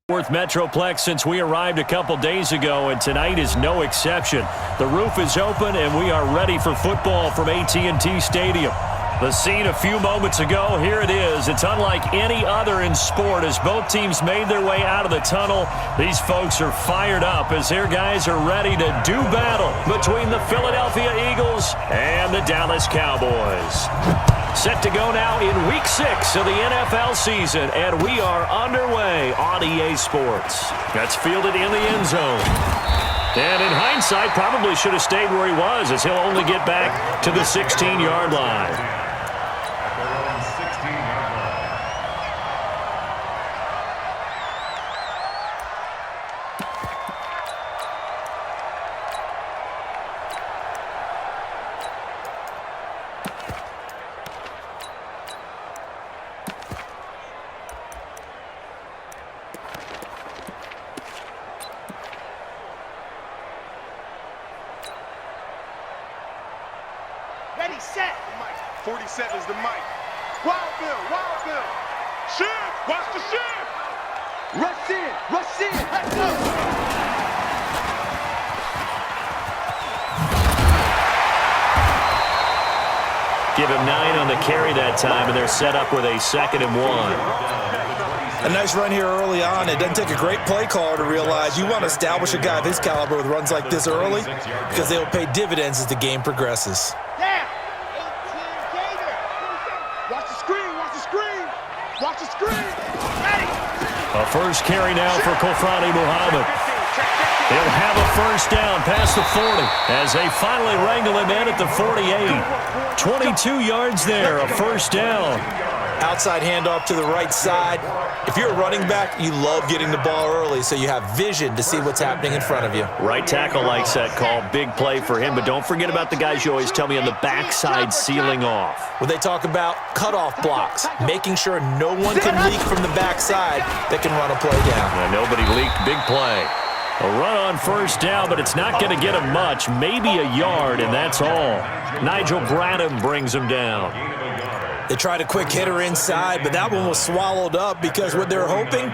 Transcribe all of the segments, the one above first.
Worth Metroplex since we arrived a couple days ago, and tonight is no exception. The roof is open, and we are ready for football from AT&T Stadium. The scene a few moments ago, here it is. It's unlike any other in sport as both teams made their way out of the tunnel. These folks are fired up as their guys are ready to do battle between the Philadelphia Eagles and the Dallas Cowboys. Set to go now in Week 6 of the NFL season, and we are underway on EA Sports. That's fielded in the end zone. And in hindsight, probably should have stayed where he was as he'll only get back to the 16-yard line. Ready, set. 47's the mic. Wild Bill. Shift, watch the shift. Rush in, let's go. Give him 9 on the carry that time, and they're set up with a 2nd and 1. A nice run here early on. It doesn't take a great play caller to realize you want to establish a guy of his caliber with runs like this early because they will pay dividends as the game progresses. A first carry now for Kofrani Muhammad. He'll have a first down past the 40 as they finally wrangle him in at the 48. 22 yards there, a first down. Outside handoff to the right side. If you're a running back, you love getting the ball early so you have vision to see what's happening in front of you. Right tackle likes that call. Big play for him, but don't forget about the guys you always tell me on the backside sealing off. When they talk about cutoff blocks, making sure no one can leak from the backside that can run a play down. Yeah, nobody leaked. Big play. A run on first down, but it's not going to get him much. Maybe a yard, and that's all. Nigel Bradham brings him down. They tried a quick hitter inside, but that one was swallowed up because what they're hoping,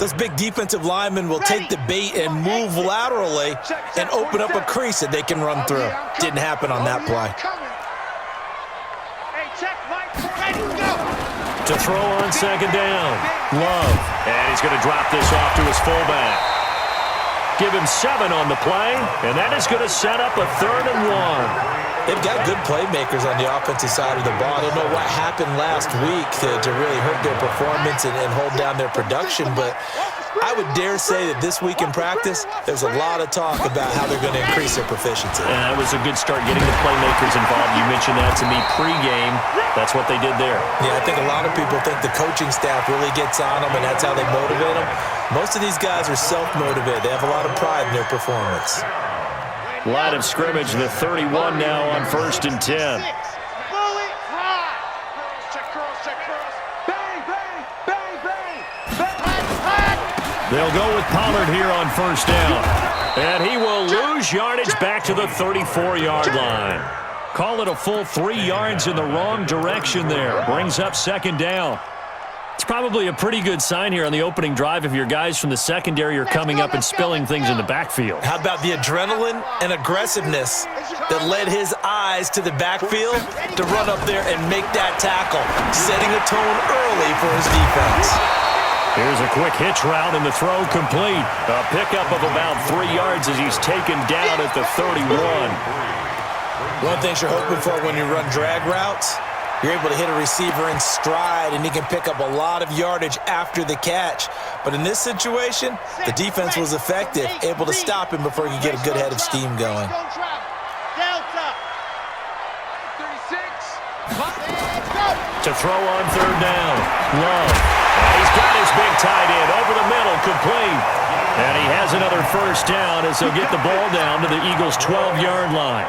those big defensive linemen will take the bait and move laterally and open up a crease that they can run through. Didn't happen on that play. To throw on 2nd down, Love. And he's going to drop this off to his fullback. Give him 7 on the play, and that is going to set up a 3rd and 1. They've got good playmakers on the offensive side of the ball. I don't know what happened last week to really hurt their performance and hold down their production, but I would dare say that this week in practice, there's a lot of talk about how they're going to increase their proficiency. And that was a good start getting the playmakers involved. You mentioned that to me pregame. That's what they did there. Yeah, I think a lot of people think the coaching staff really gets on them, and that's how they motivate them. Most of these guys are self-motivated. They have a lot of pride in their performance. Line of scrimmage, the 31 now on 1st and 10. They'll go with Pollard here on first down. And he will lose yardage back to the 34-yard line. Call it a full 3 yards in the wrong direction there. Brings up 2nd down. It's probably a pretty good sign here on the opening drive if your guys from the secondary are coming up and spilling things in the backfield. How about the adrenaline and aggressiveness that led his eyes to the backfield to run up there and make that tackle, setting a tone early for his defense. Here's a quick hitch route and the throw complete. A pickup of about 3 yards as he's taken down at the 31. One thing you're hoping for when you run drag routes, you're able to hit a receiver in stride, and he can pick up a lot of yardage after the catch. But in this situation, the defense was effective, able to stop him before he could get a good head of steam going. To throw on 3rd down, Love. And he's got his big tight end over the middle, complete. And he has another first down as they'll get the ball down to the Eagles' 12-yard line.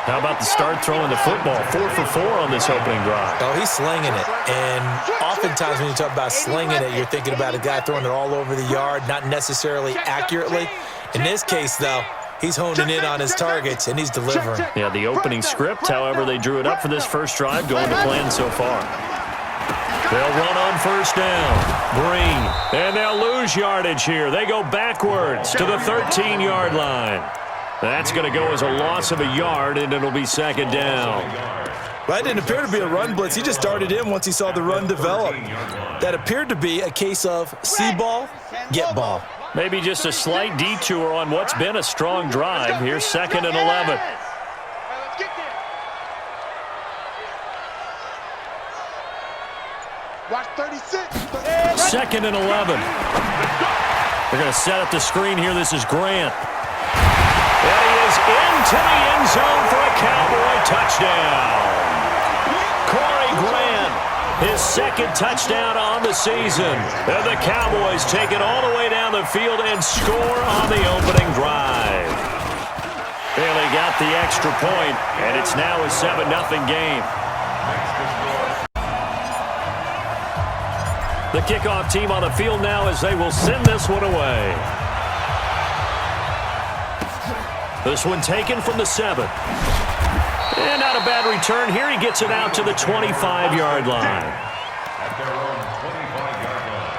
How about the start throwing the football? 4 for 4 on this opening drive. Oh, he's slinging it. And oftentimes when you talk about slinging it, you're thinking about a guy throwing it all over the yard, not necessarily accurately. In this case, though, he's honing in on his targets, and he's delivering. Yeah, the opening script, however, they drew it up for this first drive, going to plan so far. They'll run on first down. Green. And they'll lose yardage here. They go backwards to the 13-yard line. That's going to go as a loss of a yard, and it'll be second down. Well, that didn't appear to be a run blitz. He just darted in once he saw the run develop. That appeared to be a case of see ball, get ball. Maybe just a slight detour on what's been a strong drive. Here's second and 11. Watch 36. Second and 11. They're going to set up the screen here. This is Grant. And he is into the end zone for a Cowboy touchdown. Corey Grant, his second touchdown on the season. And the Cowboys take it all the way down the field and score on the opening drive. And they got the extra point, and it's now a 7-0 game. The kickoff team on the field now as they will send this one away. This one taken from the 7. And not a bad return here. He gets it out to the 25-yard line. At their own 25-yard line.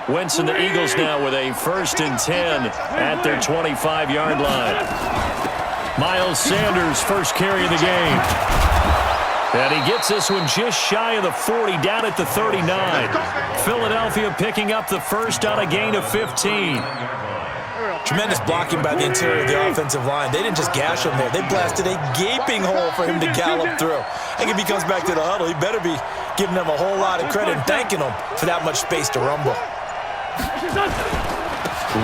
Wentz and the Eagles now with a 1st and 10 at their 25-yard line. Miles Sanders, first carry of the game. And he gets this one just shy of the 40, down at the 39. Philadelphia picking up the first on a gain of 15. Tremendous blocking by the interior of the offensive line. They didn't just gash him there. They blasted a gaping hole for him to gallop through. I think if he comes back to the huddle, he better be giving them a whole lot of credit and thanking them for that much space to rumble.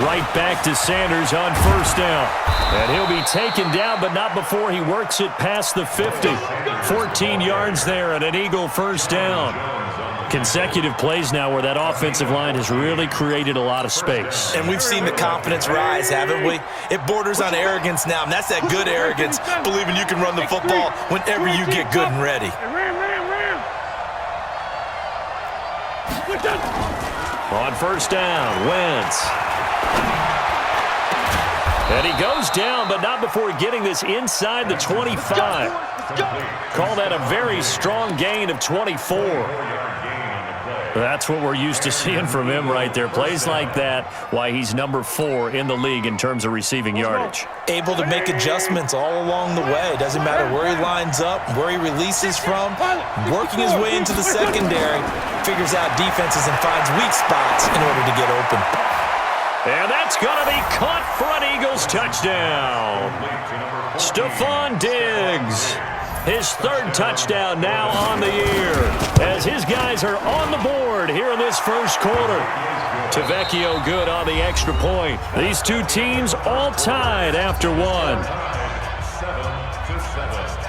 Right back to Sanders on first down. And he'll be taken down, but not before he works it past the 50. 14 yards there and an Eagle first down. Consecutive plays now where that offensive line has really created a lot of space. And we've seen the confidence rise, haven't we? It borders on arrogance now, and that's that good arrogance, believing you can run the football whenever you get good and ready. On first down, Wentz. And he goes down, but not before getting this inside the 25. Call that a very strong gain of 24. That's what we're used to seeing from him right there. Plays like that, why he's number 4 in the league in terms of receiving yardage. Able to make adjustments all along the way. Doesn't matter where he lines up, where he releases from. Working his way into the secondary, figures out defenses and finds weak spots in order to get open. And that's going to be caught for an Eagles touchdown. Stephon Diggs. His 3rd touchdown now on the year as his guys are on the board here in this first quarter. Tavecchio good on the extra point. These two teams all tied after one. 7-7.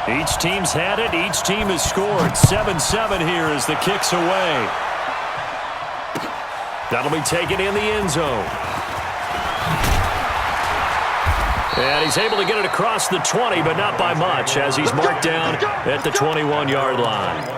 Each team's had it. Each team has scored. 7-7 here as the kick's away. That'll be taken in the end zone. And he's able to get it across the 20, but not by much as he's marked down at the 21-yard line.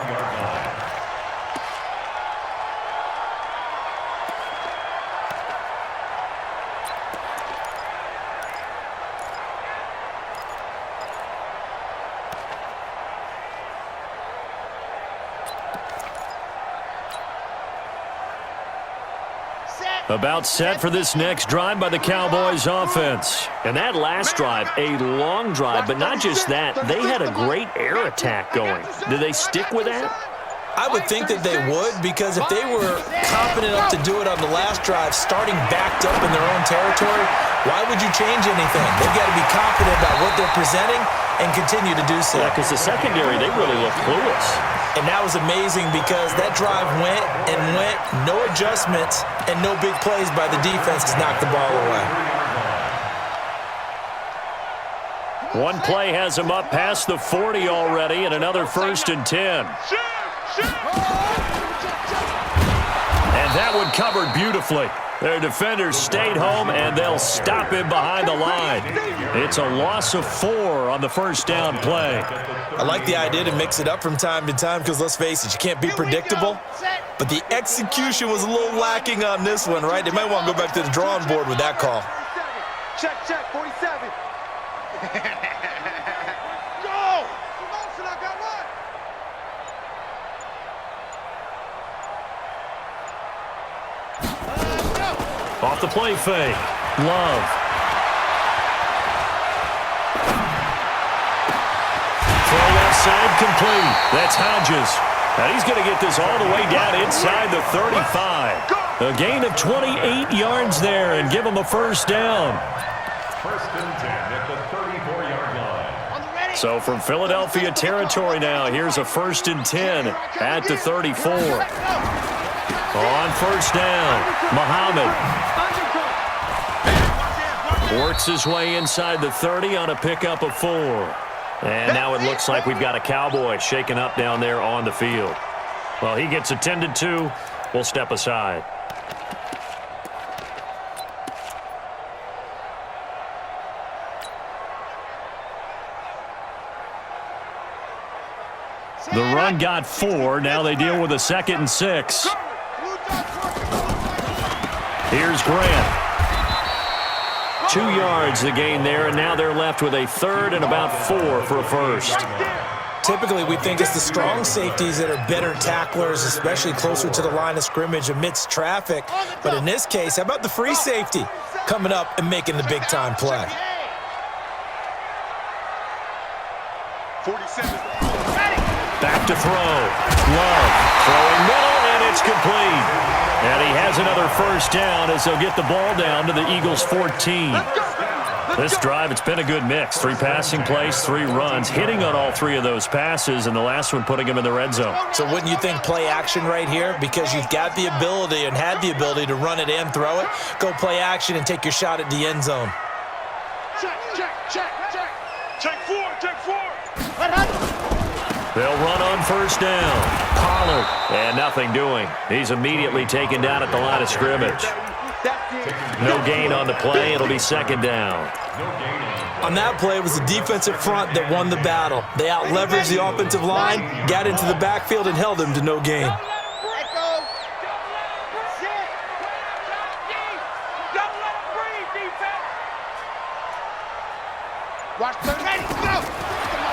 About set for this next drive by the Cowboys offense. And that last drive, a long drive, but not just that. They had a great air attack going. Did they stick with that? I would think that they would, because if they were confident enough to do it on the last drive, starting backed up in their own territory, why would you change anything? They've got to be confident about what they're presenting and continue to do so. Yeah, because the secondary, they really look clueless. And that was amazing because that drive went and went, no adjustments, and no big plays by the defense to knock the ball away. One play has him up past the 40 already, and another 1st and 10. And that one covered beautifully. Their defenders stayed home, and they'll stop him behind the line. It's a loss of 4 on the first down play. I like the idea to mix it up from time to time because, let's face it, you can't be predictable. But the execution was a little lacking on this one, right? They might want to go back to the drawing board with that call. Check, 47. Go! Promotion, I got one. Off the play fake. Love. Throw left side complete. That's Hodges. And he's going to get this all the way down inside the 35. A gain of 28 yards there and give him a first down. First and 10 at the 34-yard line. So from Philadelphia territory now, here's a first and 10 at the 34. On first down, Muhammad works his way inside the 30 on a pickup of 4. And now it looks like we've got a Cowboy shaken up down there on the field. Well, he gets attended to. We'll step aside. The run got 4. Now they deal with a 2nd and 6. Here's Grant. 2 yards the gain there, and now they're left with a 3rd and about 4 for a first. Typically, we think it's the strong safeties that are better tacklers, especially closer to the line of scrimmage amidst traffic. But in this case, how about the free safety coming up and making the big-time play? 47. Back to throw. Love throwing middle, and it's complete. And he has another first down as they'll get the ball down to the Eagles' 14. This drive, it's been a good mix. 3 passing plays, 3 runs, hitting on all 3 of those passes, and the last one putting him in the red zone. So wouldn't you think play action right here? Because you've got the ability and had the ability to run it and throw it. Go play action and take your shot at the end zone. Check. Check 4. They'll run on first down. Pollard, and nothing doing. He's immediately taken down at the line of scrimmage. No gain on the play. It'll be 2nd down. On that play, it was the defensive front that won the battle. They out-leveraged the offensive line, got into the backfield, and held him to no gain.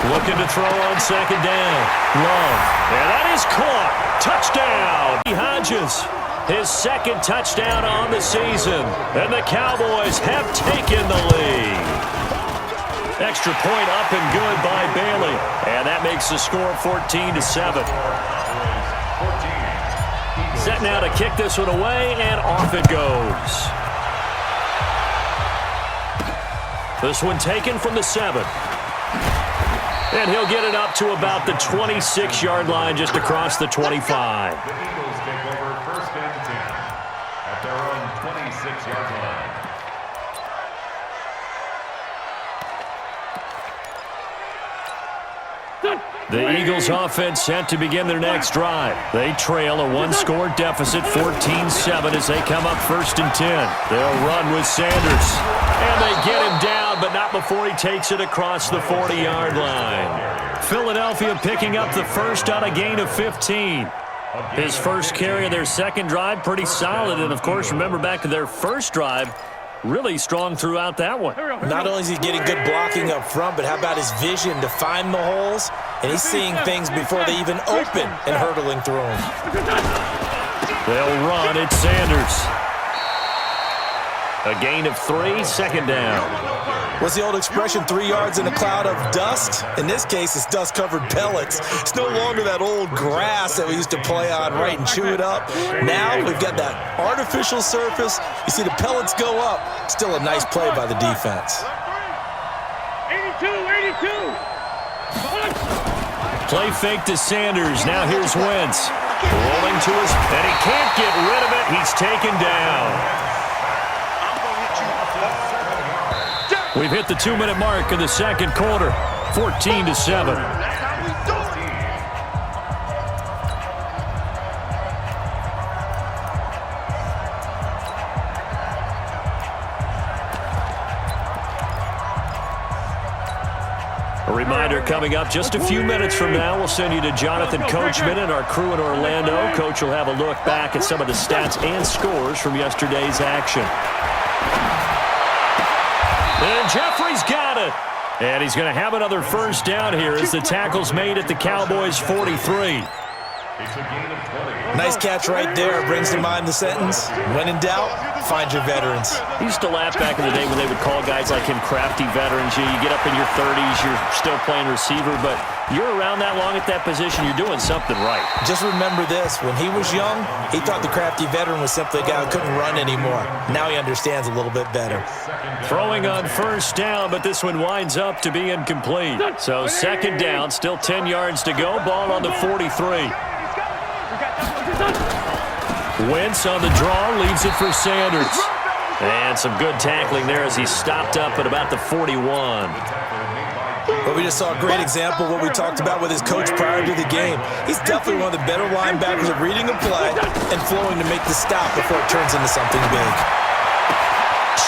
Looking to throw on 2nd down. Love. And that is caught. Touchdown. Hodges. His 2nd touchdown on the season. And the Cowboys have taken the lead. Extra point up and good by Bailey. And that makes the score 14-7. Set now to kick this one away, and off it goes. This one taken from the 7. And he'll get it up to about the 26-yard line just across the 25. The Eagles take over first and 10 at their own 26-yard line. The Eagles offense set to begin their next drive. They trail a 1-score deficit, 14-7, as they come up first and 10. They'll run with Sanders. And they get him down, but not before he takes it across the 40-yard line. Philadelphia picking up the first on a gain of 15. His first carry of their 2nd drive, pretty solid. And, of course, remember back to their first drive, really strong throughout that one. Not only is he getting good blocking up front, but how about his vision to find the holes? And he's seeing things before they even open and hurdling through them. They'll run. It's Sanders. A gain of 3, 2nd down. What's the old expression, 3 yards in a cloud of dust? In this case, it's dust-covered pellets. It's no longer that old grass that we used to play on, right, and chew it up. Now we've got that artificial surface. You see the pellets go up. Still a nice play by the defense. 82. Play fake to Sanders. Now here's Wentz. Rolling to his, and he can't get rid of it. He's taken down. We've hit the 2-minute mark of the 2nd quarter. 14-7. A reminder coming up just a few minutes from now, we'll send you to Jonathan Coachman and our crew in Orlando. Coach will have a look back at some of the stats and scores from yesterday's action. And Jeffrey's got it. And he's going to have another first down here as the tackle's made at the Cowboys' 43. Nice catch right there. Brings to mind the sentence, when in doubt, find your veterans. He used to laugh back in the day when they would call guys like him crafty veterans. You get up in your 30s, you're still playing receiver, but you're around that long at that position, you're doing something right. Just remember this. When he was young, he thought the crafty veteran was simply a guy who couldn't run anymore. Now he understands a little bit better. Throwing on first down, but this one winds up to be incomplete. So second down, still 10 yards to go. Ball on the 43. Wentz on the draw, leaves it for Sanders. And some good tackling there as he stopped up at about the 41. But we just saw a great example of what we talked about with his coach prior to the game. He's definitely one of the better linebackers at reading a play and flowing to make the stop before it turns into something big.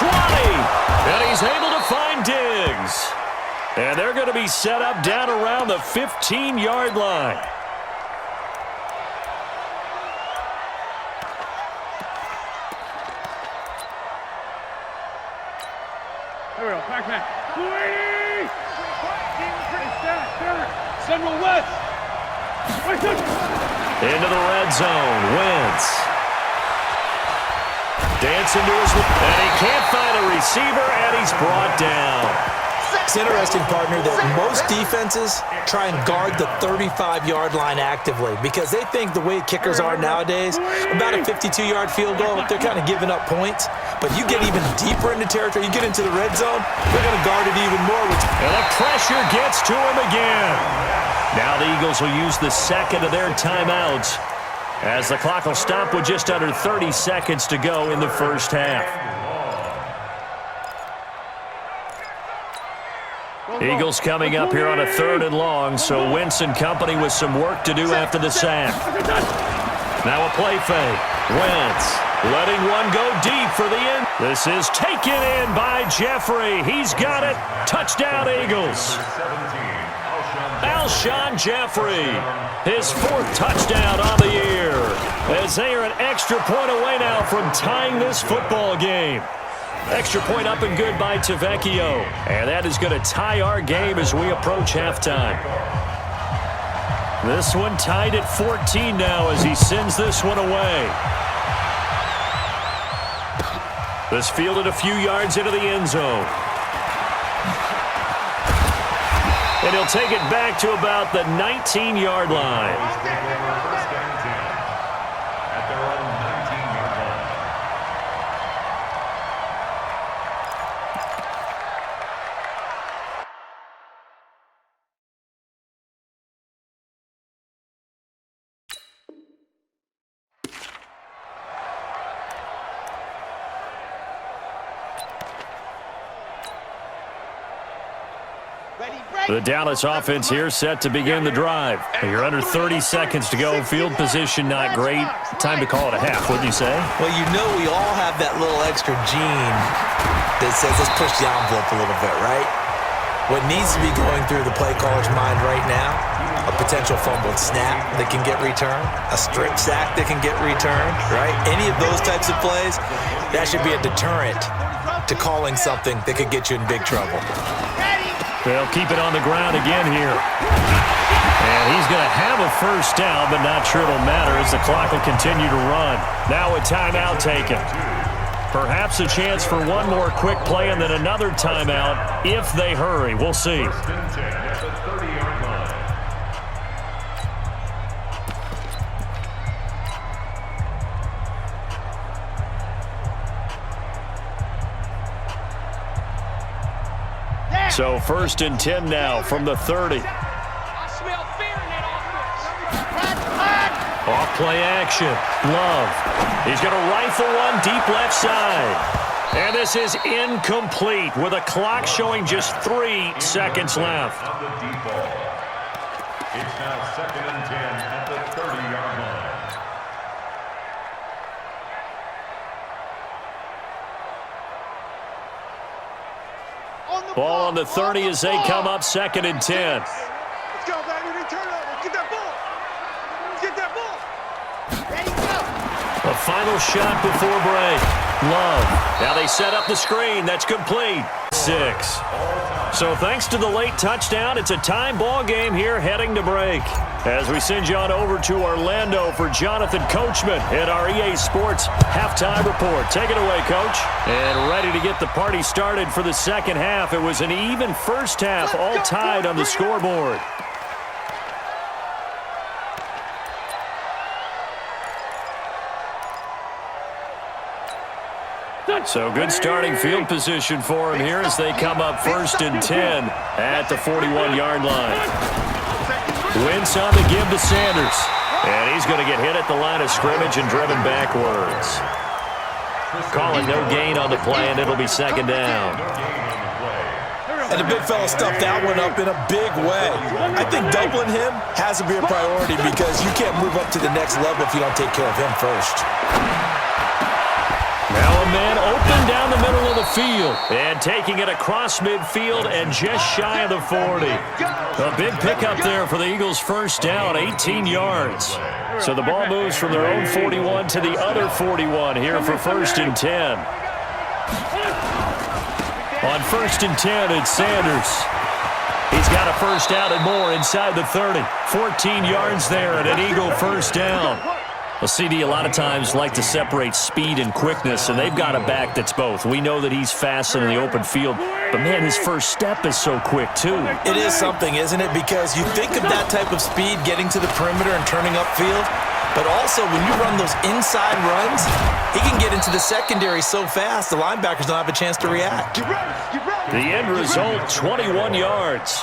20, and he's able to find Diggs. And they're going to be set up down around the 15-yard line. Here we go, back. 280! Central West! Into the red zone, Wentz. Dancing to his... And he can't find a receiver, and he's brought down. It's interesting, partner, that most defenses try and guard the 35-yard line actively because they think the way kickers are nowadays, about a 52-yard field goal, they're kind of giving up points. But you get even deeper into territory, you get into the red zone, they're going to guard it even more. And the pressure gets to him again. Now the Eagles will use the second of their timeouts as the clock will stop with just under 30 seconds to go in the first half. Eagles coming up here on a 3rd and long, so Wentz and company with some work to do after the sack. Now a play fake. Wentz letting one go deep for the end. This is taken in by Jeffrey. He's got it. Touchdown, Eagles. Alshon Jeffrey, his 4th touchdown on the year, as they are an extra point away now from tying this football game. Extra point up and good by Tavecchio. And that is going to tie our game as we approach halftime. This one tied at 14 now as he sends this one away. This fielded a few yards into the end zone. And he'll take it back to about the 19-yard line. The Dallas offense here set to begin the drive. You're under 30 seconds to go. Field position not great. Time to call it a half, wouldn't you say? Well, you know we all have that little extra gene that says let's push the envelope a little bit, right? What needs to be going through the play caller's mind right now, a potential fumbled snap that can get returned, a strip sack that can get returned, right? Any of those types of plays, that should be a deterrent to calling something that could get you in big trouble. They'll keep it on the ground again here. And he's going to have a first down, but not sure it'll matter as the clock will continue to run. Now a timeout taken. Perhaps a chance for one more quick play and then another timeout if they hurry. We'll see. So 1st and 10 now from the 30. Off play action. Love. He's going to rifle one deep left side. And this is incomplete with a clock showing just 3 seconds left. It's now 2nd and 10 at the 30-yard line. Ball on the 30 as they come up 2nd and 10. Let's go, baby. They turn over. Get that ball. Get that ball. There you go. A final shot before break. Love. Now they set up the screen. That's complete. 6. So thanks to the late touchdown, it's a time ball game here heading to break. As we send you on over to Orlando for Jonathan Coachman at our EA Sports Halftime Report. Take it away, Coach. And ready to get the party started for the second half. It was an even first half, all tied on the scoreboard. So good starting field position for him here as they come up 1st and 10 at the 41-yard line. Wentz on the give to Sanders. And he's going to get hit at the line of scrimmage and driven backwards. Calling no gain on the play, and it'll be 2nd down. And the big fella stuffed that one up in a big way. I think doubling him has to be a priority because you can't move up to the next level if you don't take care of him first. Now a man open down the middle of the field and taking it across midfield and just shy of the 40. A big pickup there for the Eagles' first down, 18 yards. So the ball moves from their own 41 to the other 41 here for 1st and 10. On 1st and 10, it's Sanders. He's got a first down and more inside the 30. 14 yards there and an Eagle first down. Well, CD a lot of times like to separate speed and quickness, and they've got a back that's both. We know that he's fast in the open field, but, man, his first step is so quick, too. It is something, isn't it? Because you think of that type of speed getting to the perimeter and turning upfield, but also when you run those inside runs, he can get into the secondary so fast the linebackers don't have a chance to react. The end result, 21 yards.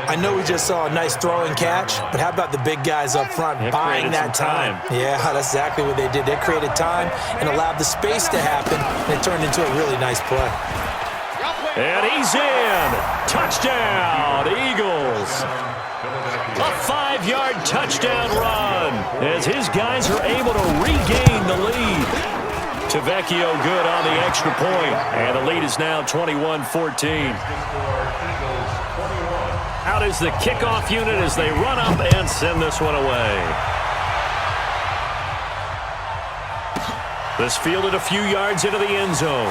I know we just saw a nice throw and catch, but how about the big guys up front buying that time? Yeah, that's exactly what they did. They created time and allowed the space to happen, and it turned into a really nice play. And he's in. Touchdown, Eagles. A 5-yard touchdown run as his guys are able to regain the lead. Tavecchio good on the extra point, and the lead is now 21-14. Out is the kickoff unit as they run up and send this one away. This fielded a few yards into the end zone.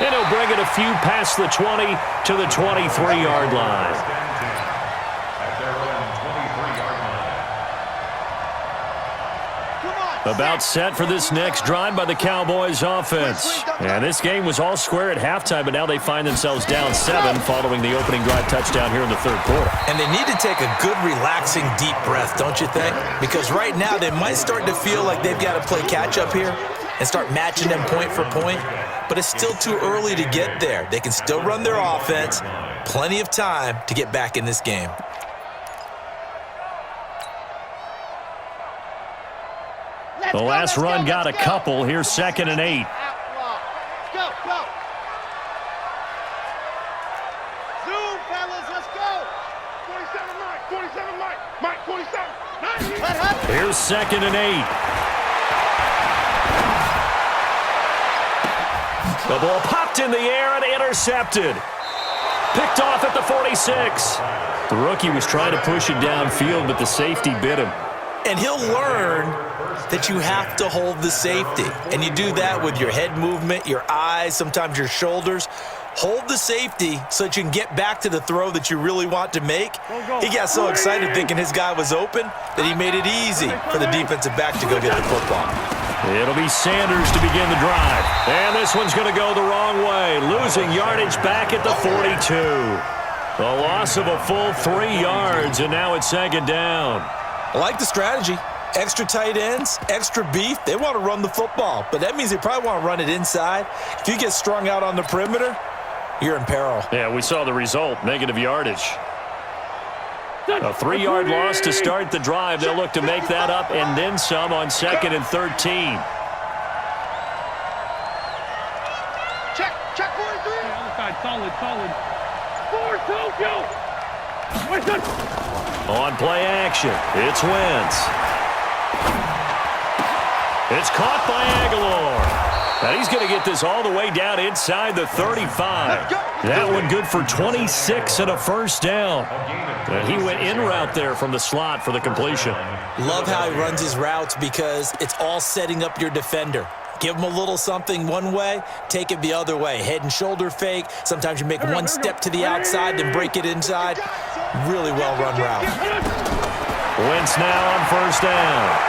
And he'll bring it a few past the 20 to the 23-yard line. About set for this next drive by the Cowboys offense. And this game was all square at halftime, but now they find themselves down 7 following the opening drive touchdown here in the 3rd quarter. And they need to take a good, relaxing, deep breath, don't you think? Because right now they might start to feel like they've got to play catch-up here and start matching them point for point. But it's still too early to get there. They can still run their offense. Plenty of time to get back in this game. The last run got a couple. Here's 2nd and 8. Go, go. Zoom, fellas, let's go. 47 Mike, 47 Mike. Mike, 47. Here's 2nd and 8. The ball popped in the air and intercepted. Picked off at the 46. The rookie was trying to push it downfield, but the safety bit him. And he'll learn that you have to hold the safety. And you do that with your head movement, your eyes, sometimes your shoulders. Hold the safety so that you can get back to the throw that you really want to make. He got so excited thinking his guy was open that he made it easy for the defensive back to go get the football. It'll be Sanders to begin the drive. And this one's going to go the wrong way, losing yardage back at the 42. A loss of a full 3 yards, and now it's 2nd down. I like the strategy. Extra tight ends, extra beef. They want to run the football, but that means they probably want to run it inside. If you get strung out on the perimeter, you're in peril. Yeah, we saw the result, negative yardage. A 3-yard loss to start the drive. They'll look to make that up and then some on 2nd and 13. Check, 43. Other side, solid. 4-2, go. On play action, it's Wentz. It's caught by Aguilar. And he's going to get this all the way down inside the 35. That one good for 26 and a first down. And he went in route there from the slot for the completion. Love how he runs his routes because it's all setting up your defender. Give him a little something one way, take it the other way. Head and shoulder fake. Sometimes you make one step to the outside and break it inside. Really well-run route. Wentz now on first down.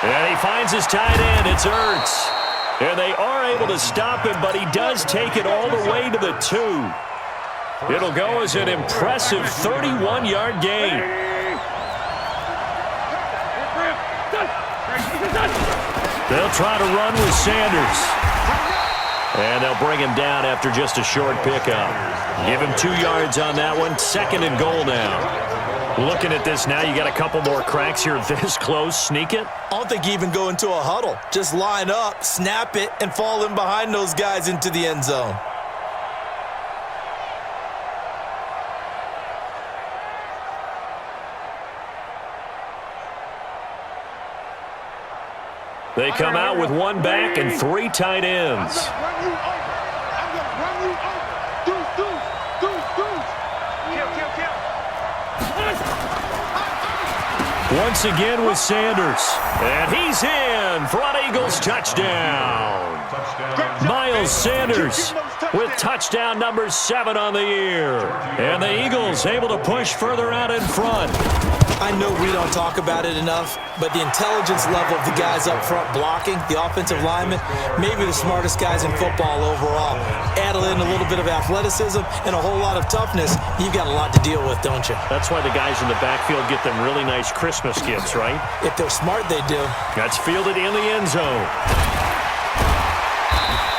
And he finds his tight end. It's Ertz. And they are able to stop him, but he does take it all the way to the 2. It'll go as an impressive 31-yard gain. They'll try to run with Sanders. And they'll bring him down after just a short pickup. Give him 2 yards on that one. 2nd and goal now. Looking at this now, you got a couple more cracks here this close. Sneak it. I don't think you even go into a huddle. Just line up, snap it, and fall in behind those guys into the end zone. They come out with 1 back and 3 tight ends. Once again with Sanders. And he's in for an Eagles touchdown. Miles Sanders with touchdown number 7 on the year. And the Eagles able to push further out in front. I know we don't talk about it enough, but the intelligence level of the guys up front blocking, the offensive linemen, maybe the smartest guys in football overall. Add in a little bit of athleticism and a whole lot of toughness, you've got a lot to deal with, don't you? That's why the guys in the backfield get them really nice Christmas gifts, right? If they're smart, they do. That's fielded in the end zone.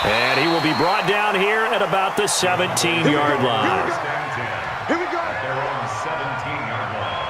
And he will be brought down here at about the 17-yard line. Here we go. At their own 17-yard line.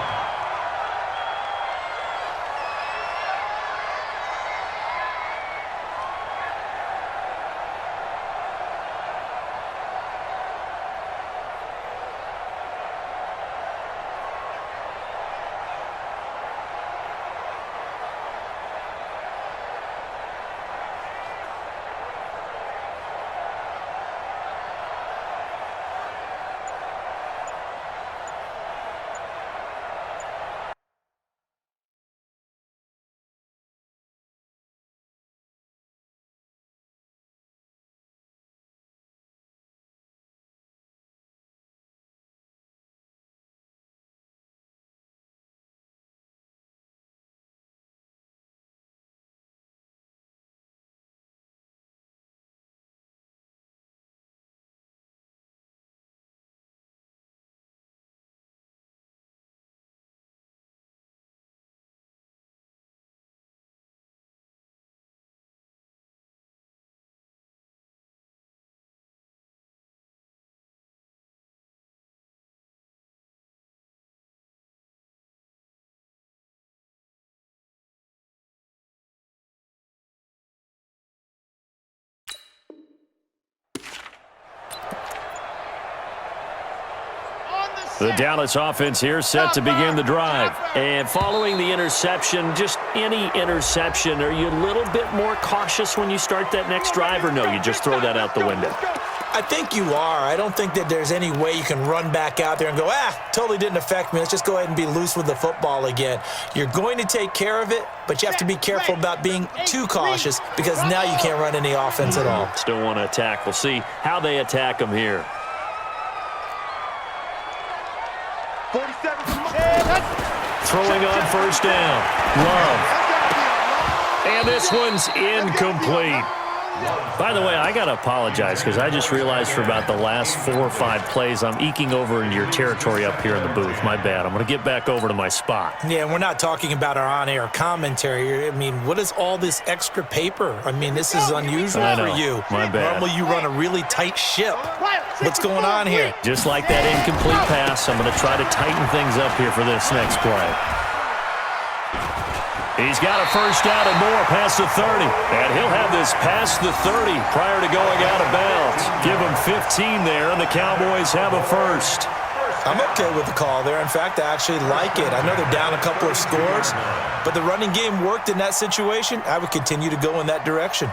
The Dallas offense here set to begin the drive. And following the interception, just any interception, are you a little bit more cautious when you start that next drive, or no, you just throw that out the window? I think you are. I don't think that there's any way you can run back out there and go, totally didn't affect me. Let's just go ahead and be loose with the football again. You're going to take care of it, but you have to be careful about being too cautious because now you can't run any offense at all. Still want to attack. We'll see how they attack them here. 47. Throwing on first down. Love. And this one's incomplete. By the way, I got to apologize because I just realized for about the last 4 or 5 plays, I'm eking over into your territory up here in the booth. My bad. I'm going to get back over to my spot. Yeah, we're not talking about our on-air commentary. I mean, what is all this extra paper? I mean, this is unusual for you. My bad. Normally you run a really tight ship. What's going on here? Just like that incomplete pass, I'm going to try to tighten things up here for this next play. He's got a first down and more past the 30. And he'll have this past the 30 prior to going out of bounds. Give him 15 there, and the Cowboys have a first. I'm okay with the call there. In fact, I actually like it. I know they're down a couple of scores, but the running game worked in that situation. I would continue to go in that direction.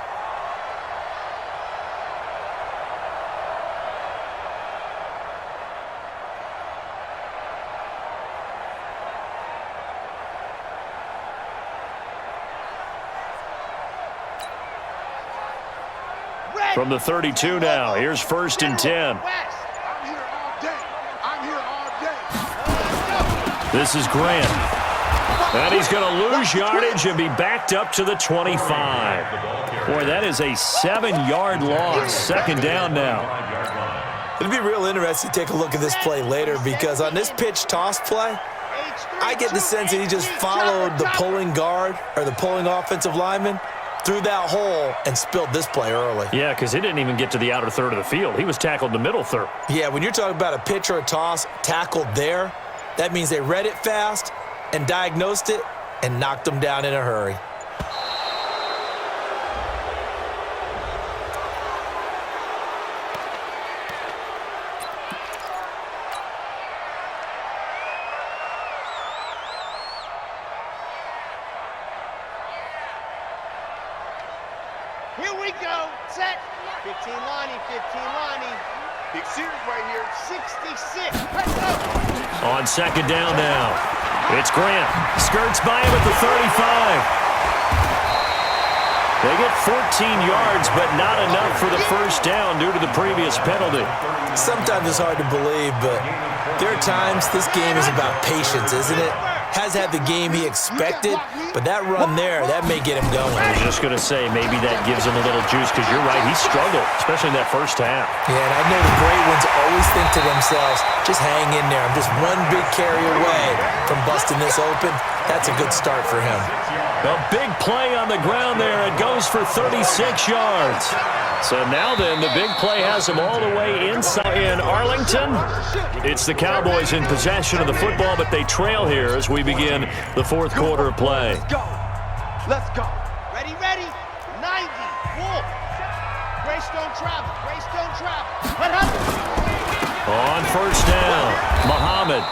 From the 32 now, here's 1st and 10. This is Grant. And he's going to lose yardage and be backed up to the 25. Boy, that is a 7-yard loss. 2nd down now. It'll be real interesting to take a look at this play later because on this pitch toss play, I get the sense that he just followed the pulling guard or the pulling offensive lineman through that hole and spilled this play early. Yeah, because he didn't even get to the outer third of the field. He was tackled in the middle third. Yeah, when you're talking about a pitch or a toss tackled there, that means they read it fast and diagnosed it and knocked him down in a hurry. Here we go. Set. 15 lining, 15 lining. Big series right here. 66. Let's go. On 2nd down now. It's Grant. Skirts by him at the 35. They get 14 yards, but not enough for the 1st down due to the previous penalty. Sometimes it's hard to believe, but there are times this game is about patience, isn't it? Has had the game he expected, but that run there, that may get him going. I was just going to say, maybe that gives him a little juice, because you're right, he struggled, especially in that 1st half. Yeah, and I know the great ones always think to themselves, just hang in there. I'm just one big carry away from busting this open. That's a good start for him. A big play on the ground there. It goes for 36 yards. So now then, the big play has him all the way inside in Arlington. It's the Cowboys in possession of the football, but they trail here as we begin the 4th quarter of play. Let's go. Let's go. Ready, ready. 90. Wolf. Greystone travel. Greystone travel. What happened? On 1st down, Muhammad.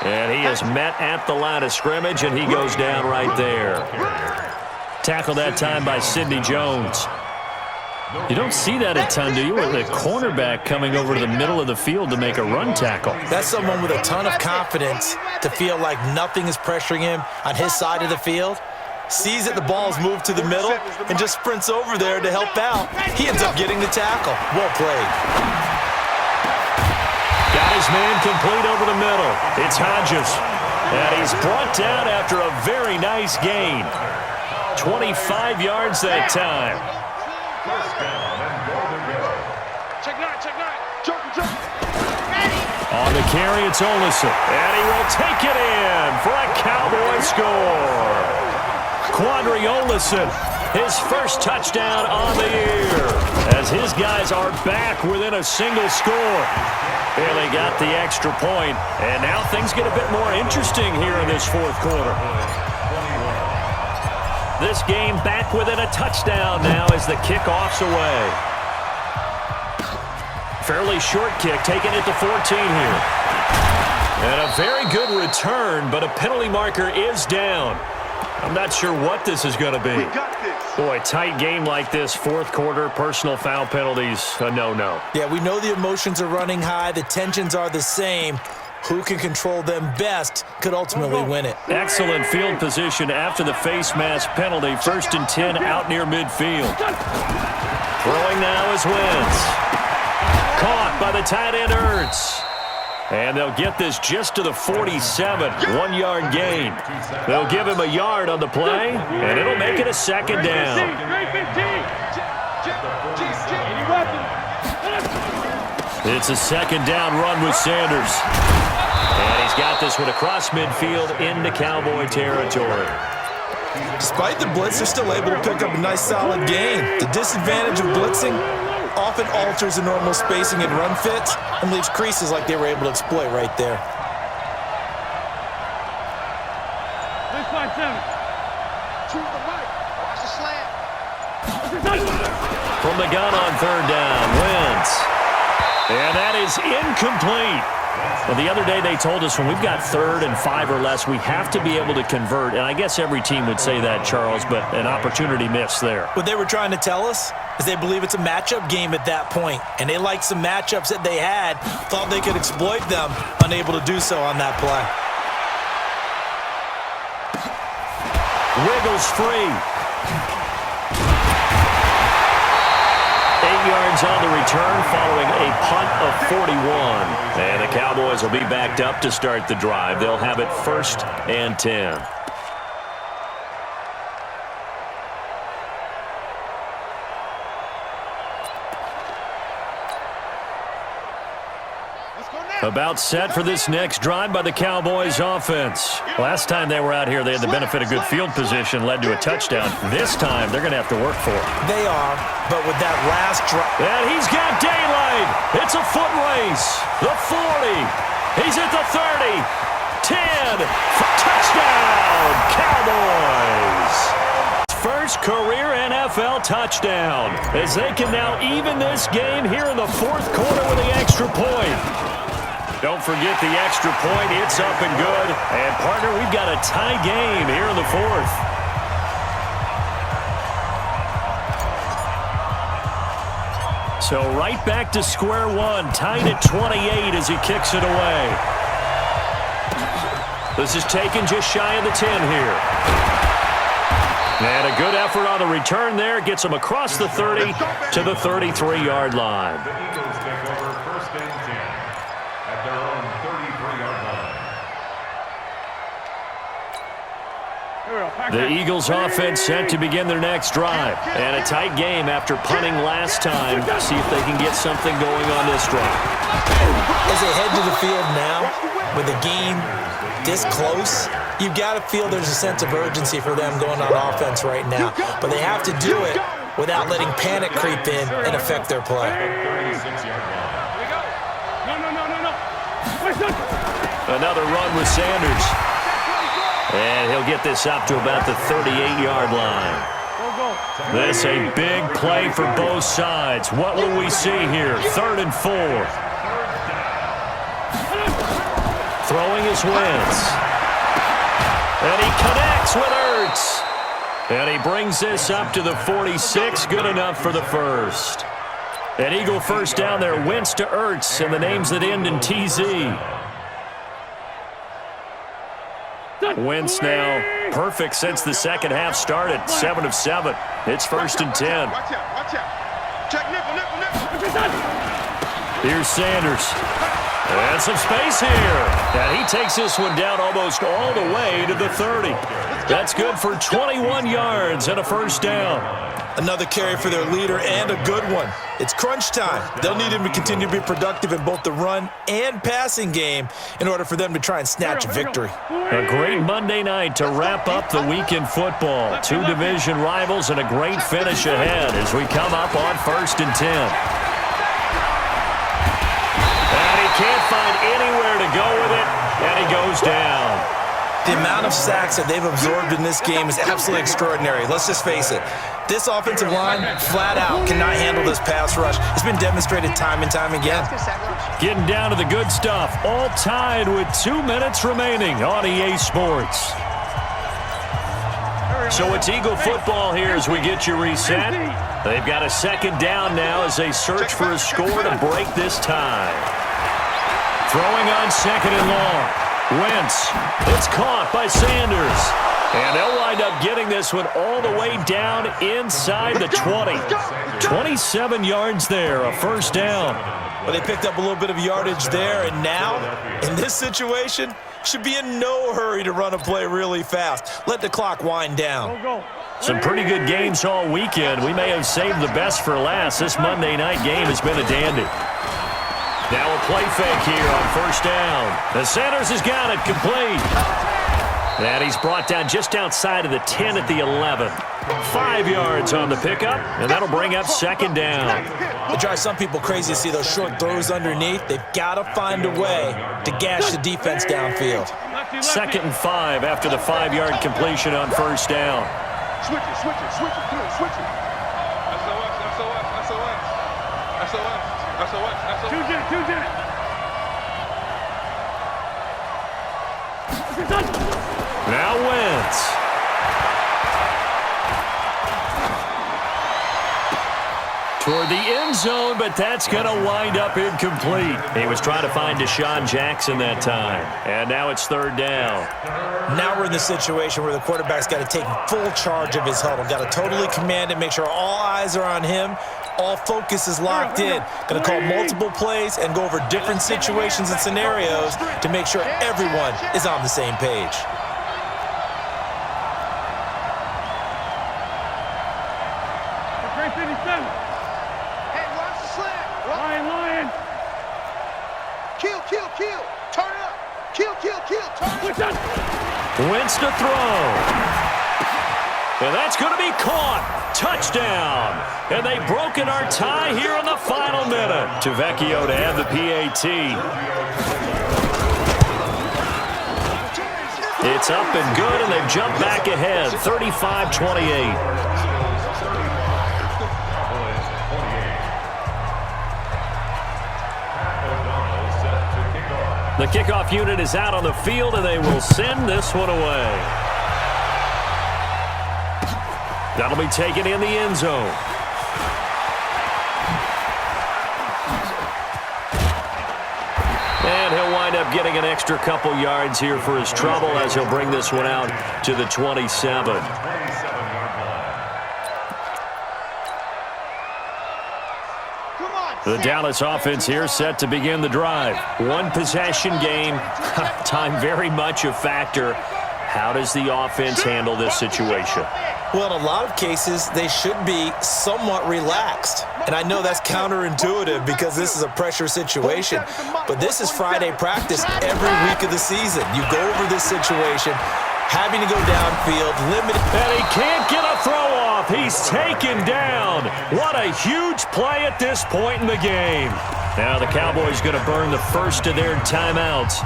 And he is met at the line of scrimmage, and he goes down right there. Tackled that time by Sidney Jones. You don't see that a ton, do you? With a cornerback coming over to the middle of the field to make a run tackle. That's someone with a ton of confidence to feel like nothing is pressuring him on his side of the field. Sees that the ball's moved to the middle and just sprints over there to help out. He ends up getting the tackle. Well played. Got his man complete over the middle. It's Hodges. And he's brought down after a very nice gain. 25 yards that time. Check nine. Joker. On the carry, it's Olison. And he will take it in for a Cowboy score. Quandre Olison, his 1st touchdown on the year. As his guys are back within a single score. Barely got the extra point. And now things get a bit more interesting here in this 4th quarter. This game back within a touchdown now as the kickoff's away. Fairly short kick, taking it to 14 here. And a very good return, but a penalty marker is down. I'm not sure what this is going to be. We got this. Boy, tight game like this, 4th quarter, personal foul penalties, a no-no. Yeah, we know the emotions are running high. The tensions are the same. Who can control them best could ultimately win it. Excellent field position after the face mask penalty. 1st and 10 out near midfield. Throwing now is Wentz. Caught by the tight end Ertz. And they'll get this just to the 47. 1-yard gain. They'll give him a yard on the play, and it'll make it a 2nd down. It's a 2nd down run with Sanders. And he's got this one across midfield into Cowboy territory. Despite the blitz, they're still able to pick up a nice solid gain. The disadvantage of blitzing often alters the normal spacing and run fits and leaves creases like they were able to exploit right there. This side 7. To the right. Watch the slant. From the gun on 3rd down, Wentz. And that is incomplete. Well, the other day they told us when we've got 3rd and 5 or less, we have to be able to convert. And I guess every team would say that, Charles, but an opportunity missed there. What they were trying to tell us is they believe it's a matchup game at that point. And they liked some matchups that they had, thought they could exploit them, unable to do so on that play. Wiggles free. 8 yards on the return following a punt of 41. And the Cowboys will be backed up to start the drive. They'll have it 1st and 10. About set for this next drive by the Cowboys offense. Last time they were out here, they had the benefit of good field position, led to a touchdown. This time, they're going to have to work for it. They are, but with that last drive. And he's got daylight. It's a foot race. The 40. He's at the 30. 10. Touchdown, Cowboys. First career NFL touchdown as they can now even this game here in the 4th quarter with the extra point. Don't forget the extra point. It's up and good. And, partner, we've got a tie game here in the 4th. So right back to square one. Tied at 28 as he kicks it away. This is taken just shy of the 10 here. And a good effort on the return there. Gets him across the 30 to the 33-yard line. The Eagles take over 1st and 10 at their own 33-yard line. The Eagles offense set to begin their next drive. And a tight game after punting last time. See if they can get something going on this drive. As they head to the field now, with the game this close, you've got to feel there's a sense of urgency for them going on offense right now. But they have to do it without letting panic creep in and affect their play. Another run with Sanders. And he'll get this up to about the 38-yard line. This a big play for both sides. What will we see here? 3rd and 4. Throwing his Wentz. And he connects with Ertz. And he brings this up to the 46. Good enough for the first. An Eagle first down there. Wentz to Ertz. And the names that end in TZ. Wentz now perfect since the second half started. 7 of 7. It's 1st and 10. Watch out, watch out. Check nickel. Here's Sanders. And some space here. And he takes this one down almost all the way to the 30. That's good for 21 yards and a first down. Another carry for their leader and a good one. It's crunch time. They'll need him to continue to be productive in both the run and passing game in order for them to try and snatch a victory. A great Monday night to wrap up the week in football. 2 division rivals and a great finish ahead as we come up on 1st and 10. And he can't find anywhere to go with it, and he goes down. The amount of sacks that they've absorbed in this game is absolutely extraordinary. Let's just face it. This offensive line, flat out, cannot handle this pass rush. It's been demonstrated time and time again. Getting down to the good stuff. All tied with 2 minutes remaining on EA Sports. So it's Eagle football here as we get you reset. They've got a 2nd down now as they search for a score to break this tie. Throwing on 2nd and long. Wentz. It's caught by Sanders. And they'll wind up getting this one all the way down inside the 20. 27 yards there, a first down. Well, they picked up a little bit of yardage there, and now, in this situation, should be in no hurry to run a play really fast. Let the clock wind down. Some pretty good games all weekend. We may have saved the best for last. This Monday night game has been a dandy. Now a play fake here on 1st down. The Sanders has got it complete. And he's brought down just outside of the 10 at the 11. 5 yards on the pickup, and that'll bring up 2nd down. It drives some people crazy to see those short throws underneath. They've got to find a way to gash the defense downfield. 2nd and 5 after the 5-yard completion on 1st down. Switch it. Come on, switch it. SOS. 2 jet. Now Wentz. Toward the end zone, but that's going to wind up incomplete. He was trying to find Deshaun Jackson that time. And now it's third down. Now we're in the situation where the quarterback's got to take full charge of his huddle. Got to totally command it, make sure all eyes are on him. All focus is locked in. Going to call multiple plays and go over different situations and scenarios to make sure everyone is on the same page. Kill. Turn it up. Kill. Turn it up. Wentz to throw. And that's going to be caught. Touchdown. And they've broken our tie here in the final minute. Vecchio to have the PAT. It's up and good, and they've jumped back ahead, 35-28. The kickoff unit is out on the field, and they will send this one away. That'll be taken in the end zone. And he'll wind up getting an extra couple yards here for his trouble as he'll bring this one out to the 27. The Dallas offense here set to begin the drive. One possession game. Time very much a factor. How does the offense handle this situation? Well, in a lot of cases, they should be somewhat relaxed. And I know that's counterintuitive because this is a pressure situation. But this is Friday practice every week of the season. You go over this situation, having to go downfield, limited. And he can't get a throw off. He's taken down. What a huge play at this point in the game. Now the Cowboys going to burn the first of their timeouts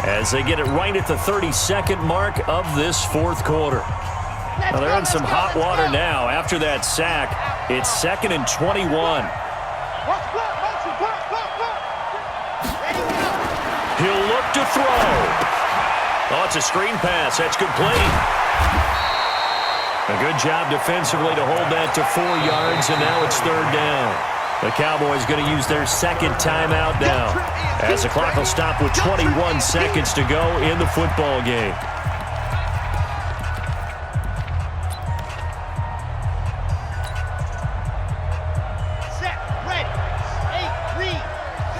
as they get it right at the 32nd mark of this fourth quarter. Now they're in some hot water now. After that sack, it's 2nd and 21. He'll look to throw. Oh, it's a screen pass. That's complete. A good job defensively to hold that to 4 yards, and now it's third down. The Cowboys going to use their second timeout now as the clock will stop with 21 seconds to go in the football game. Set, ready. 8, read.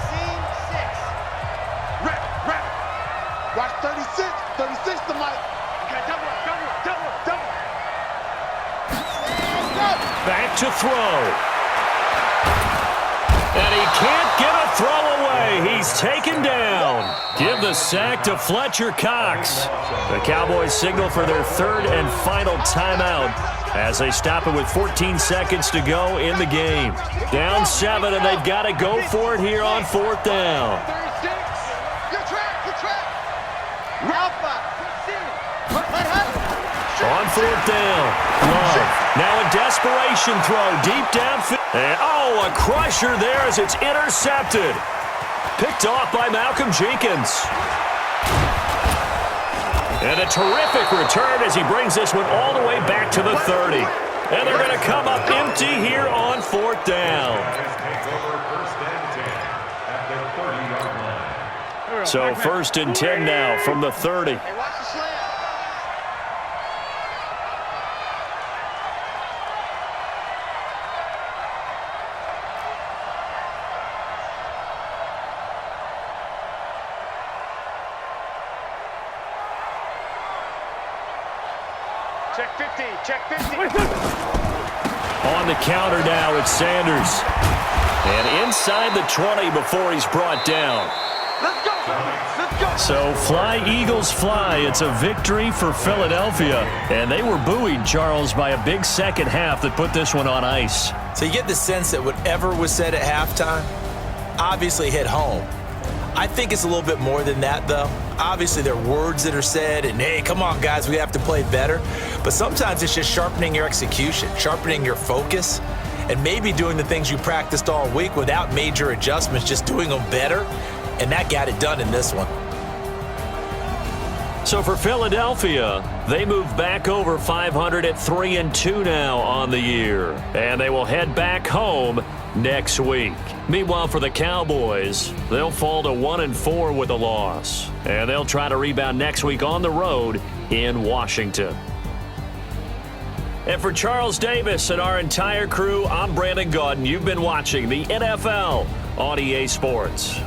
Scene 6. Rep. Watch 36. 36 the mic. Okay, double up. Back to throw. And he can't get a throw away. He's taken down. Give the sack to Fletcher Cox. The Cowboys signal for their third and final timeout as they stop it with 14 seconds to go in the game. Down 7, and they've got to go for it here on fourth down. 36. Good track. Alpha. On fourth down, Love. Now a desperation throw deep downfield. And, a crusher there as it's intercepted. Picked off by Malcolm Jenkins. And a terrific return as he brings this one all the way back to the 30. And they're going to come up empty here on fourth down. So 1st and 10 now from the 30. Check 50. On the counter now, it's Sanders. And inside the 20 before he's brought down. Let's go. So fly, Eagles, fly. It's a victory for Philadelphia. And they were buoyed, Charles, by a big second half that put this one on ice. So you get the sense that whatever was said at halftime obviously hit home. I think it's a little bit more than that, though. Obviously, there are words that are said, and, hey, come on, guys, we have to play better. But sometimes it's just sharpening your execution, sharpening your focus, and maybe doing the things you practiced all week without major adjustments, just doing them better, and that got it done in this one. So for Philadelphia, they move back over 500 at 3-2 now on the year. And they will head back home next week. Meanwhile, for the Cowboys, they'll fall to 1-4 with a loss. And they'll try to rebound next week on the road in Washington. And for Charles Davis and our entire crew, I'm Brandon Gaudin. You've been watching the NFL on EA Sports.